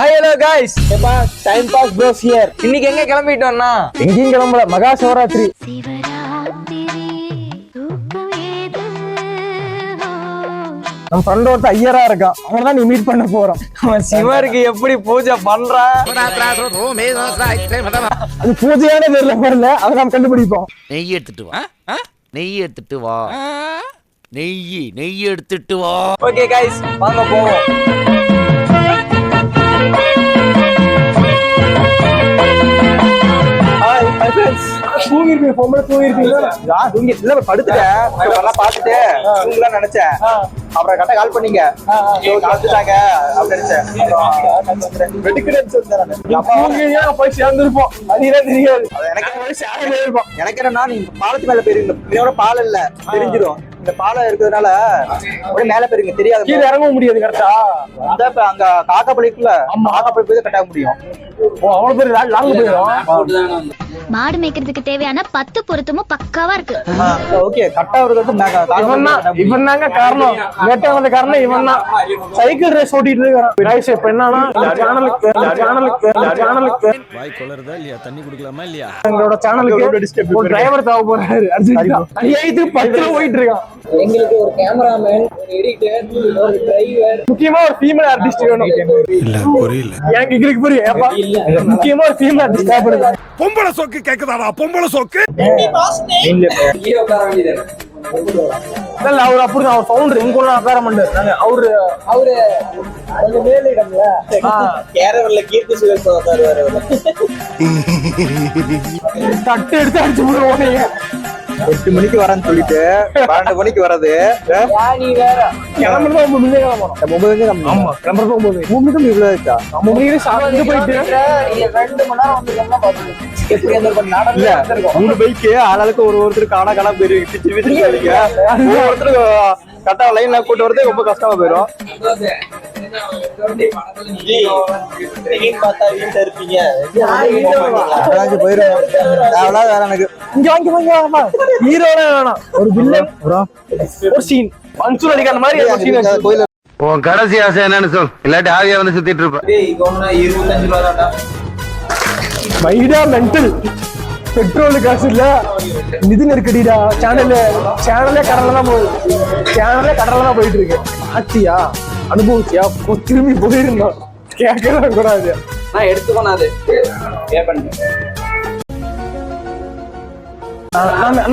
Hi hello guys ஏப்பா time pass pros here. இன்னைக்கு எங்க கிளம்பிட்டோம்னா எங்கேயும் கிளம்பல, மகா சிவராத்திரி. நம்ம ஃப்ரெண்ட் ஒருத்த ஐயரா இருக்கான், அவன் தான் நீ மீட் பண்ண போறோம். அவன் சிவருக்கு எப்படி பூஜை பண்றான் அது பூஜையான தெரியல வரல, அதை நாம் கண்டுபிடிப்போம். நெய் எடுத்துட்டு வா, நெய் எடுத்துட்டு வா, நெய் எடுத்துட்டு வா. ஓகே गाइस வாங்க போவோம். தூங்கிருப்பீங்க, பொம்பளை தூங்கிருப்பீங்களா? தூங்கி இல்ல படுத்துட்டேன், நல்லா பாத்துட்டு தூங்கலாம் நினைச்சேன். அப்புறம் கரெக்டா கால் பண்ணீங்க, காத்துட்டாங்க அப்படின்னு நினைச்சேன். போய் சேர்ந்துருப்போம், அதுதான் தெரியாது. எனக்கு என்னன்னா நீங்க பாலத்து மேல போயிருங்க, இதோட பாலம் இல்ல தெரிஞ்சிடும். இந்த பாலம் இருக்கிறதுனால அப்படியே மேல போயிருங்க, தெரியாது. கீழே இறங்க முடியாது கரெக்டா. அங்க காக்காப்பள்ளிக்குள்ள காக்காப்பள்ளி போய் கட்ட முடியும். அவ்வளவு பேர் லாங் போயிடும். மாடு மேய்க்கிறதுக்கு தேவையான 10 பொருத்தமும் பக்காவா இருக்கு. ஓகே கட்டா வருது. இவன் தாங்க காரணம், லேட்டா வந்த காரணம் இவன் தான். சைக்கிள் ரேஸ் ஓட்டிட்டு இருக்கான். இப்ப என்னன்னா சேனலுக்கு வாய் கொளறதா இல்லையா, தண்ணி குடுக்கலாமா இல்லையா, எங்களோட சேனலுக்கு ஒரு டிரைவர் தேவை போறாரு. 10 போயிட்டு இருக்கான். எங்களுக்கு ஒரு கேமராமேன், ஒரு எடிட்டர், ஒரு டிரைவர், முக்கியமா ஒரு ஃபீமேல் ஆர்டிஸ்ட் வேணும். இல்ல புரியல எனக்கு இருக்கு புரியும். முக்கியமா ஒரு ஃபீமேல் ஆர்டிஸ்ட் தேவைப்படுது. பொம்பளை சோக்கு கேக்குதாடா, பொம்பளை சோக்கு. ஹீரோ உட்கார வேண்டியது. இல்ல அவர் அப்படிதான், அவர் ஃபவுண்டர் எங்க கூட உட்கார மாட்டாரு. அவரு கொஞ்சம் மேலிடம்ல கேரவர்ல கீர்த்தி சுரேஷ் உட்காருவாரு. தட்டு எடுத்து அடிச்சு விடுவோம். 8 மணிக்கு வரேன்னு சொல்லிட்டு 12 மணிக்கு வர்றது. நீ வேற கிளம்புறது 9 மணிக்கு கிளம்பணும். ஆமா, கிளம்புறது 9 இவ்வளவு இருக்கா? 9 மணிக்கு சாப்பிட்டு போயிட்டு நீங்க 2 மணி நேரம் வந்துருக்கோம்னா பாத்துக்கோ. எப்படி அந்த நடந்து வந்திருக்கோம். 3 பைக்கு ஆளாளுக்கு ஒருத்தருக்கு காணா போயிருக்கு. ஒருத்தருக்கு கரெக்டா லைன்ல கூட்டு வரது ரொம்ப கஷ்டமா போயிடும். பார்த்தா வீட்டுல இருப்பீங்க. போயிடும் வேற எனக்கு. இங்க வாங்கி ஹீரோல வேணாம், ஒரு வில்லன் ஒரு சீன் மன்சூர் அடிக்கிற மாதிரி ஒரு சீன். கோயில உன் கடைசி ஆசை என்னன்னு சொல், இல்லாட்டி ஆவியா வந்து சுத்திட்டு இருப்ப. 25 ரூபா தான்டா. மைடா மென்டல். பெட்ரோல் காசு இல்ல, நிதி நெருக்கடிடா. சேனலே கடல்ல தான் போயிட்டு இருக்கு. ஆச்சியா அனுபவிச்சியா திரும்பி போயிருந்தோம், கேட்கலாம் கூடாது. நான் எடுத்துக்கணும், அது பே பண்ணு.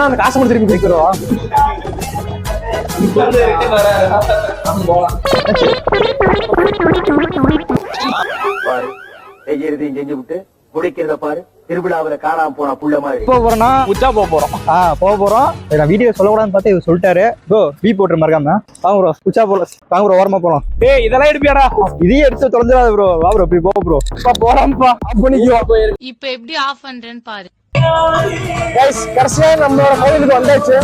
அந்த காசு கூட திரும்பி கொடுக்குறோம். செய்யறதையும் செஞ்சு விட்டு முடிக்கிறத பாரு, திருவிழாவில காணாம போனா புள்ள மாதிரி. போறோம்னா உச்சா போக போறோம். நான் வீடியோ சொல்லக்கூடாதுன்னு பார்த்தா இவர் சொல்லிட்டாரு. ப்ரோ பீ போட்டு மறக்காம வாங்க ப்ரோ, உச்சா போலாம் வாங்க ப்ரோ, ஓரமா போலாம். ஏய் இதெல்லாம் எடுப்பியாடா? இதையே எடுத்து தொலைஞ்சிடாது ப்ரோ. வா ப்ரோ போய் ப்ரோ போறான்ப்பா. இப்ப எப்படி ஆஃப் பண்றேன்னு பாரு. கடைசியா நம்மளோட கோயிலுக்கு வந்தாச்சு.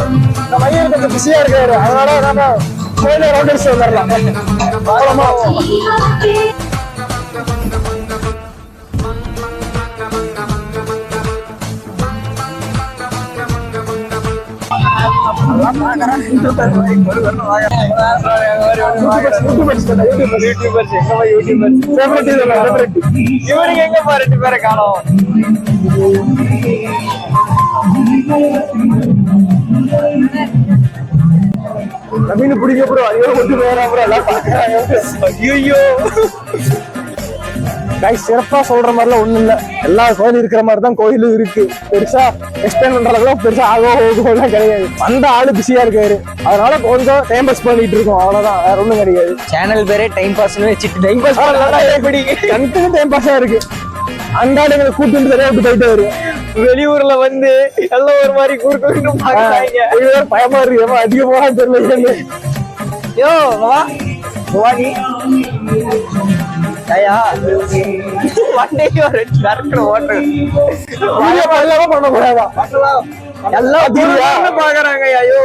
நம்ம ஐயர் கொஞ்சம் பிஸியா இருக்காரு, அதனால நம்ம கோயில ரவுண்ட் அடிச்சு வந்துடலாம். இவருக்கு எங்க பாரு 2 பேரை காணோம். நவீன பிடிக்க ப்ரோ, ஐயோ கொண்டு போறா ப்ரோ, எல்லாம் பாக்குறாங்க. ஐயோ சிறப்பா சொல்ற மாதிரிலாம் ஒண்ணும் இல்ல. எல்லா கோயிலும் இருக்கிற மாதிரிதான் கோயிலும் இருக்கு. பெருசா எக்ஸ்பிளைன் பண்ற அளவுக்கு பெருசா ஆகலாம் கிடையாது. அந்த ஆளு பிஸியா இருக்காரு, அதனால கொஞ்சம் டைம் பாஸ் பண்ணிட்டு இருக்கோம், அவ்வளவுதான், வேற ஒண்ணும் கிடையாது. சேனல் பேரே டைம் பாஸ்னு வச்சுட்டு டைம் பாஸ் கண்டிப்பா டைம் பாஸா இருக்கு. அந்த ஆளுங்களை கூட்டு சரியா விட்டு போயிட்டு வரும். வெளியூர்ல வந்து எல்லாம் ஒரு மாதிரி கூட்டு பயமா இருக்கு, அதிக போறான்னு தெரியல. யோ வாடி ஐயா வண்டிக்கு ஒரு ஓட்டு பண்ண கூடாதா? எல்லாம் பாக்குறாங்க. ஐயோ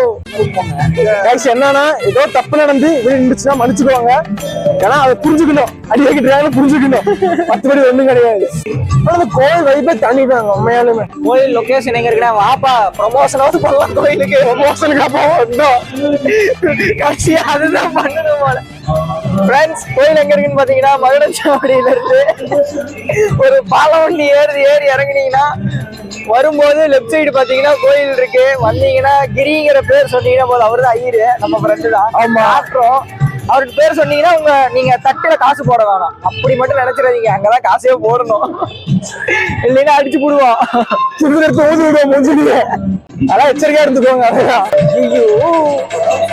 என்னன்னா ஏதோ தப்பு நடந்து இருந்துச்சுன்னா மன்னிச்சுக்குவாங்க. ஏன்னா அதை புரிஞ்சுக்கணும், அடிக்கடி புரிஞ்சுக்கணும், மற்றபடி ஒண்ணும் கிடையாது. கோயில் வைப்பே தண்ணிட்டாங்க உண்மையாலுமே. கோயில் லொகேஷன் எங்க இருக்குன்னா வாப்பா ப்ரமோஷனாவது பண்ணலாம். கோயிலுக்கு ப்ரமோஷனுக்கு அப்பா வந்தோம், கட்சியா அதுதான் பண்ணணும் போல. ஃப்ரெண்ட்ஸ் கோயில் எங்க இருக்குன்னு பாத்தீங்கன்னா மகுடஞ்சாவடியில இருந்து ஒரு பாலம் வண்டி ஏறி இறங்குனீங்கன்னா வரும்போது லெஃப்ட் சைடு பாத்தீங்கன்னா கோயில் இருக்கு. வந்தீங்கன்னா கிரிங்கிற பேர் சொன்னீங்கன்னா போதும், அவரு தான் ஐயரு, நம்ம ஃப்ரெண்டு தான். ஆமா ஆற்றோம். அவருக்கு பேர் சொன்னீங்கன்னா நீங்க தட்டுல காசு போட வேணாம், அப்படி மட்டும் நினைச்சிடாதீங்க. அங்கதான் காசே போடணும், இல்லைன்னா அடிச்சு போடுவோம். அதான் எச்சரிக்கையா இருந்துக்கோங்க. ஐயோ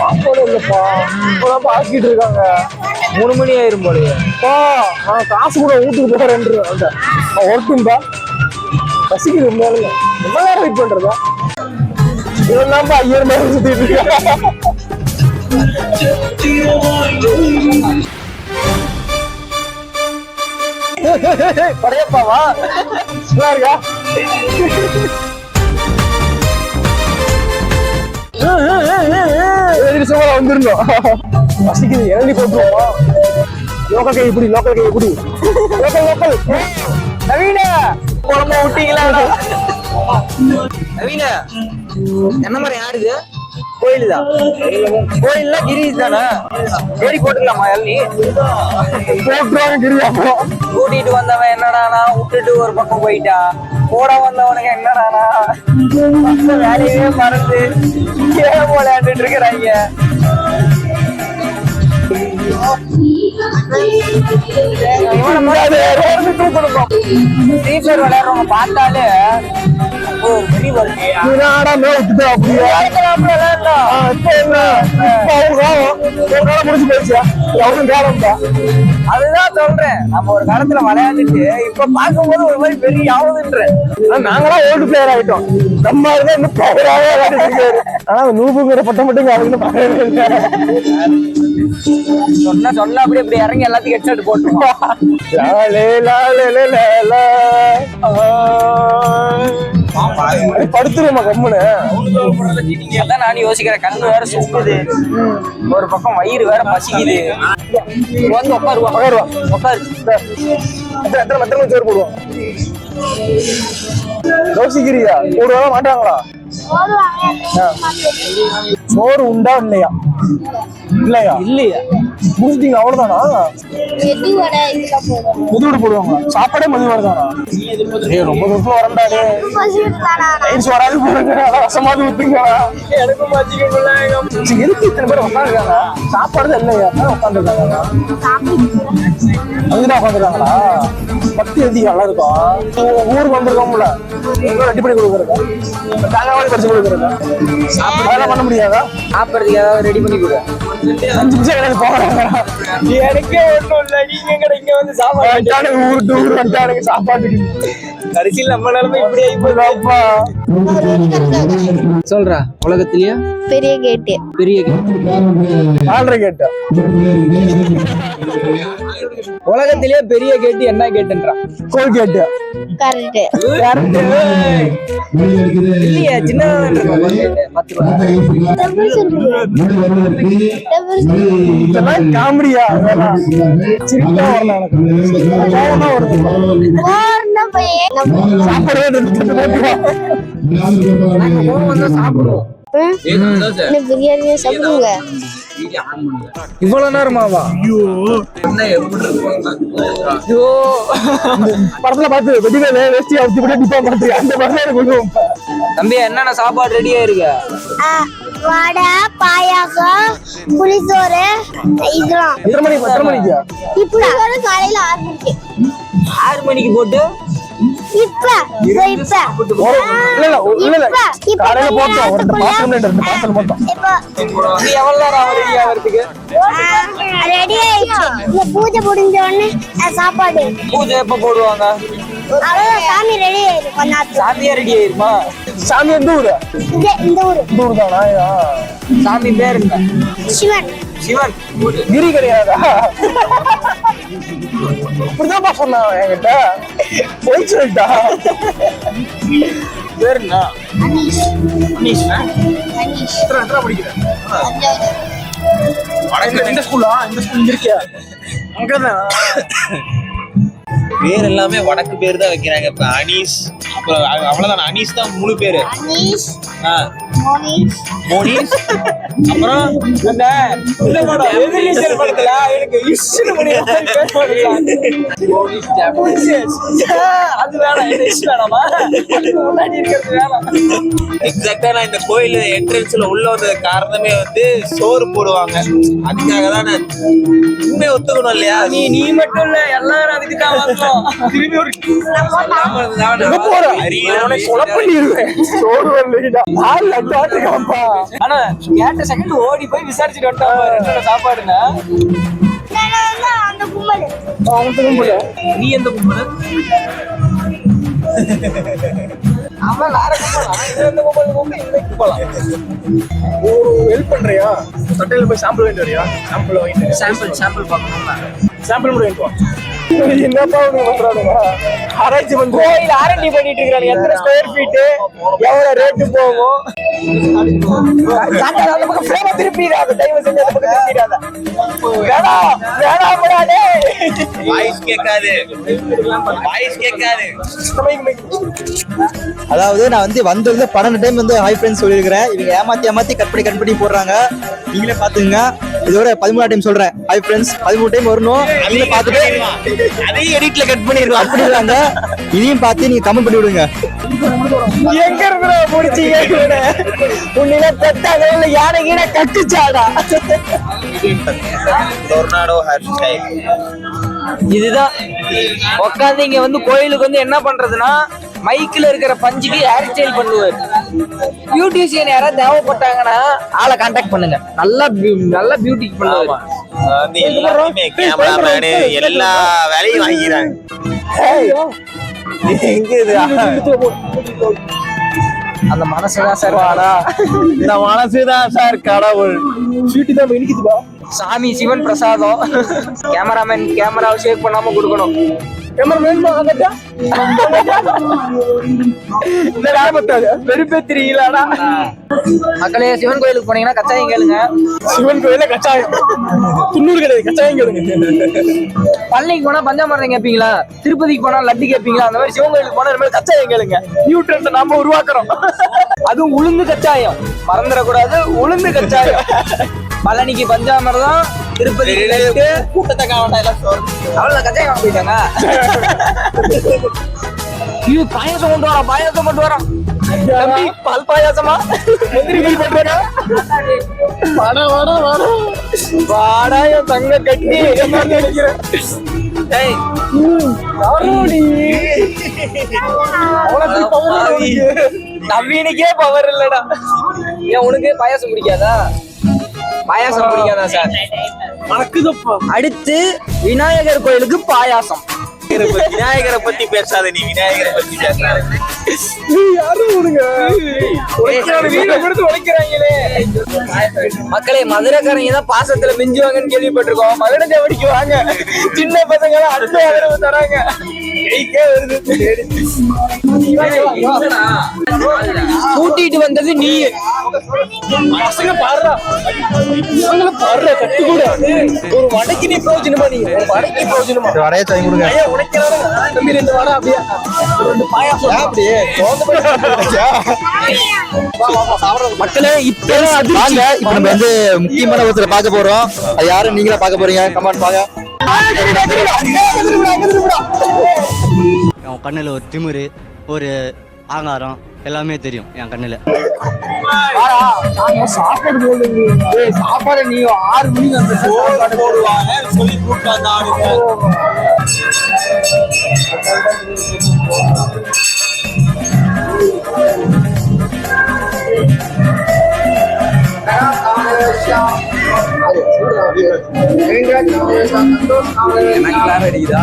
சாப்பாடு இல்லப்பா, இப்பதான் பாக்கிட்டு இருக்காங்க. 3 மணி ஆயிரும் போலயே. நான் காசு கூட வீட்டுக்கு போறேன். ஒருட்டும்பா பசிக்குது உண்மையாலுங்க. ரொம்ப நேரம் வெயிட் பண்றதா? இவன் தான் 5000 நேரம் சுத்திட்டு இருக்கான். படையப்பாவா நல்லா இருக்கா? வந்துருந்தோம். பசிக்குது, இறங்கி போட்டுருவோம். லோக்கல் கை எப்படி லோக்கல் நவீன குழம்பு விட்டீங்களா? நவீன என்ன மாதிரி ஆடுது? கோயில் தான். கோயில்ல கிரீஷ் தானே, ஏறி போட்டுக்கலாமா? இளநீ கூட்டிட்டு வந்தவன் என்னடானா விட்டுட்டு ஒரு பக்கம் போயிட்டா, போட வந்தவனுக்கு என்னடானா வேலையே மறந்து கேம் விளையாண்டுட்டு இருக்கிறாங்க. விளையாடுறவங்க பார்த்தாலே அதுதான் சொல்றேன். நம்ம ஒரு காலத்துல விளையாண்டுட்டு இப்ப பார்க்கும்போது ஒரு மாதிரி பெரிய ஆகுதுன்ற. நாங்களா ஓல்டு பிளேயர் ஆயிட்டோம். நம்ம இன்னும் பிளேயராவே விளையாடிட்டு. ஆனா நூபுங்கிற பட்டம் மட்டும் சொன்ன அப்படி இப்படி இறங்கி எல்லாத்தையும் ஹெட்செட் போட்டுருவோம். படுத்துருமா கம்முன்னு. அதான் நானும் யோசிக்கிறேன். கண்ணு வேற சுக்குது, ஒரு பக்கம் வயிறு வேற பசிக்குது. வந்து உட்காரு. எத்தனை சோறு போடுவோம்? யோசிக்கிறியா? போடுவாங்க மாட்டாங்களா? சோறு உண்டா இல்லையா? முடிச்சிட்டீங்க அவ்வளவுதானா? முதுவடை போடுவாங்க. சாப்பாடே மதிவாடு தானா? ரொம்ப தூரத்துல வரண்டாரு வராது போடுங்க. ரசமாவது ஊத்துங்க. எனக்கும் எதுக்கு இத்தனை பேர் உட்காந்துருக்காங்க? சாப்பாடு தான் இல்லையா? உட்காந்துருக்காங்க. அதுதான் உட்காந்துருக்காங்களா? பத்தி எழுதி நல்லா இருக்கும். ஊருக்கு வந்திருக்கோம்ல, ரெடி பண்ணி கொடுக்குறது, தகவல் படிச்சு கொடுக்குறது. அதெல்லாம் பண்ண முடியாதா? சாப்பிட்றதுக்கு ஏதாவது ரெடி பண்ணி கொடு. 5 நிமிஷம் கிடையாது போகிறாங்க. எனக்கே ஒன்றும் இல்லை. நீங்க இங்க வந்து சாப்பாடு ஊர் வந்துட்டானுங்க சாப்பாட்டுக்கு. கடைசியில் நம்ம நிலைமை இப்படி ஆயிப்போதாப்பா. சொல்றா, உலகத்திலேயே பெரிய கேட்டு 4.5 கேட்டு. உலகத்திலேயே பெரிய கேட்டு என்ன கேட்டுன்றா? கோல் கேட்டு. கரெக்ட். இல்லையா? சின்னதான் காமெடியா சிரிப்பா சாப்பிடுவோம். பிரியாணி சாப்பிடுங்க. இவ்வளவு நேரமாவா? படத்துல பார்த்து வெடிவேல வேஸ்டி அவுத்தி போட்டு டிப்பா பார்த்து அந்த மாதிரி தம்பி என்னென்ன சாப்பாடு ரெடியா இருக்கு? வடை, பாயாசம், புளிசோறு, இதெல்லாம். எத்தனை மணிக்கு? இப்ப காலையில 6 மணிக்கு. 6 மணிக்கு போட்டு காலையில போட்டோம் ஒரு 2 பார்சல் மட்டும். எவ்வளவு நேரம் ரெடி ஆகிறதுக்கு? ரெடி ஆயிடுச்சு. பூஜை முடிஞ்ச உடனே சாப்பாடு. பூஜை எப்ப போடுவாங்க? அவ்வளவுதான், சாமி ரெடி ஆயிடும். சாமியா ரெடி ஆயிருமா? சாமி எந்த ஊரு? இந்த ஊர் தானா? சாமி பேர் என்ன? சிவன். கிரி கிடையாதா? இப்படிதான்ப்பா சொன்னான் என்கிட்ட. போய் சொல்லிட்டா. பேர் என்ன? இந்த ஸ்கூலா? இந்த ஸ்கூல் இருக்கியா? அங்கதான். பேர் எல்லாமே வடக்கு பேர் தான் வைக்கிறாங்க. இப்ப அனீஸ், அப்புறம் அவ்வளவுதான். அனீஸ் தான் முழு பேரு. மோனிஷ். அப்புறம் அந்த இந்த படம் எதிர்நீச்சல் படத்துல எனக்கு இஷ்னு பண்ணி அது வேணாம், இது இஷ் வேணாமா? முன்னாடி இருக்கிறது வேணாம். எக்ஸாக்டா நான் இந்த கோயில் என்ட்ரன்ஸ்ல உள்ள வந்தது காரணமே வந்து சோறு போடுவாங்க, அதுக்காக தான் நான் உண்மையை ஒத்துக்கணும் இல்லையா? நீ மட்டும் இல்ல, எல்லாரும் அதுக்கு தான் வந்தோம். திரும்பி ஒரு ஆனா கேட்ட செகண்ட் ஓடி போய் விசாரிச்சுட்டு வந்துட்டான் சாப்பாடுன்னா. நீ எந்த கும்பல? அவன் வேற கும்பலாம். ஒரு ஹெல்ப் பண்றியா? சட்டையில போய் சாம்பிள் வாங்கிட்டு வரியா? சாம்பிள் வாங்கிட்டு சாம்பிள் பார்க்கணும்னா சாம்பிள் மட்டும் வாங்கிட்டு வா. என்னப்பா பண்றானுங்க? ஆராய்ச்சி வந்து கோயில் ஆரண்டி பண்ணிட்டு இருக்காங்க. எத்தனை ஸ்கொயர் ஃபீட், எவ்வளவு ரேட்டு போகும்? திருப்பிடாத, தயவு செஞ்சு அந்த பக்கம் திருப்பிடாத. வேணாம் வேணாம் கூடாது. வாய்ஸ் கேட்காது, வாய்ஸ் கேட்காது. அதாவது நான் வந்து வந்ததுல 12 டைம் வந்து ஹாய் ஃப்ரெண்ட்ஸ் சொல்லியிருக்கிறேன். இவங்க ஏமாத்தி கட் பண்ணி போடுறாங்க. நீங்களே பாத்துங்க. இதோட 13 டைம் சொல்றேன் ஹாய் ஃப்ரெண்ட்ஸ். 13 டைம் வரணும். நீங்களே பார்த்துட்டு அதையும் எடிட்ல கட் பண்ணிடுவான். அப்படின்றாங்க. இதையும் பார்த்து நீங்க கமெண்ட் பண்ணி விடுங்க. எங்க இருக்கிற முடிச்சீங்க? உன்னில பெத்தாங்க இல்ல யானை கீழே கட்டுச்சாடா? Tornado hair style. இதுதான் உட்காந்து இங்க வந்து கோயிலுக்கு வந்து என்ன பண்றதுன்னா, மைக்ல இருக்கிற பஞ்சுக்கு ஹேர் ஸ்டைல் பண்ணுவார். பியூட்டிஷியன் யாராவது தேவைப்பட்டாங்கன்னா ஆளை கான்டாக்ட் பண்ணுங்க. நல்லா பியூட்டி பண்ணுவாரு. வந்து எல்லாமே கேமராமேனு எல்லா வேலையும் வாங்கிக்கிறாங்க. எங்க இது? அந்த மனசுதான் சார் வாடா. இந்த மனசுதான் சார் கடவுள். சீட்டு தான் இனிக்குதுப்பா. சாமி சிவன் பிரசாதம். கேமராமேன் கேமராவை ஷேக் பண்ணாம கொடுக்கணும். கேமரா வேணுமா? ஆகட்டா இந்த காலமத்தாது பெருப்பெத்திரியிலாடா. மக்களே, சிவன் கோயிலுக்கு போனீங்கன்னா கச்சாயம் கேளுங்க. சிவன் கோயில கச்சாயம் துண்ணூறு கிடையாது, கச்சாயம் கேளுங்க. பழனிக்கு போனா பஞ்சாமிர்தம் கேட்பீங்களா? திருப்பதிக்கு போனா லட்டு கேட்பீங்களா? அந்த மாதிரி சிவன் கோயிலுக்கு போனா இந்த மாதிரி கச்சாயம் கேளுங்க. நியூட்ரன்ஸ் நாம உருவாக்குறோம். அதுவும் உளுந்து கச்சாயம் மறந்துடக்கூடாது. உளுந்து கச்சாயம். பழனிக்கு பஞ்சாமிர்தம், திருப்பதி கூட்டத்தை காவட்டா எல்லாம் அவ்வளவு கச்சாயம் வாங்க போயிட்டாங்க. ஐயோ, பாயாசம் கொண்டு வரோம், பாயாசம் கொண்டு வரோம். தம்பி, பால் பாயாசமா? முந்திரி பால் பண்றாங்க. வாடா என் தங்க கட்டி. ஏய், நவீனுக்கே பவர் இல்லடா. ஏன் உனக்கு பாயாசம் பிடிக்காதா? பாயாசம் பிடிக்காதா சார்? அடுத்து விநாயகர் கோயிலுக்கு பாயாசம். விநாயகரை பத்தி பேசாத, நீ விநாயகரை பத்தி பேசாத. மக்களே, மதுரைக்காரங்க தான் பாசத்துல மிஞ்சுவாங்கன்னு கேள்விப்பட்டிருக்கோம். மதுரை தேவடிக்கு வாங்க, சின்ன பசங்க அடுத்த ஆதரவு தராங்க. கூட்டிட்டு வந்தது நீ. பசங்க பாடுறா தட்டு கூட ஒரு வடைக்கு நீ பிரோஜனமா? நீ ஒரு வடைக்கு பிரோஜனமா? வரைய சாய் கொடுங்க. தம்பி 2 வடை அப்படியே 2 பாயாசம் அப்படியே. மக்களே, இப்ப வாங்க. இப்ப நம்ம வந்து முக்கியமான ஒருத்தரை பார்க்க போறோம். அது யாரும் நீங்களா பார்க்க போறீங்க? கமெண்ட் பாங்க. என் கண்ணுல ஒரு திமிரு, ஒரு ஆங்காரம் எல்லாமே தெரியும் என் கண்ணுல. சாப்பாடு நீ 6 மணிக்கு அந்த சாப்பாடு போடுவாங்க சொல்லி கூப்பிட்டு வந்த ஆளுங்க. அடிக்குதா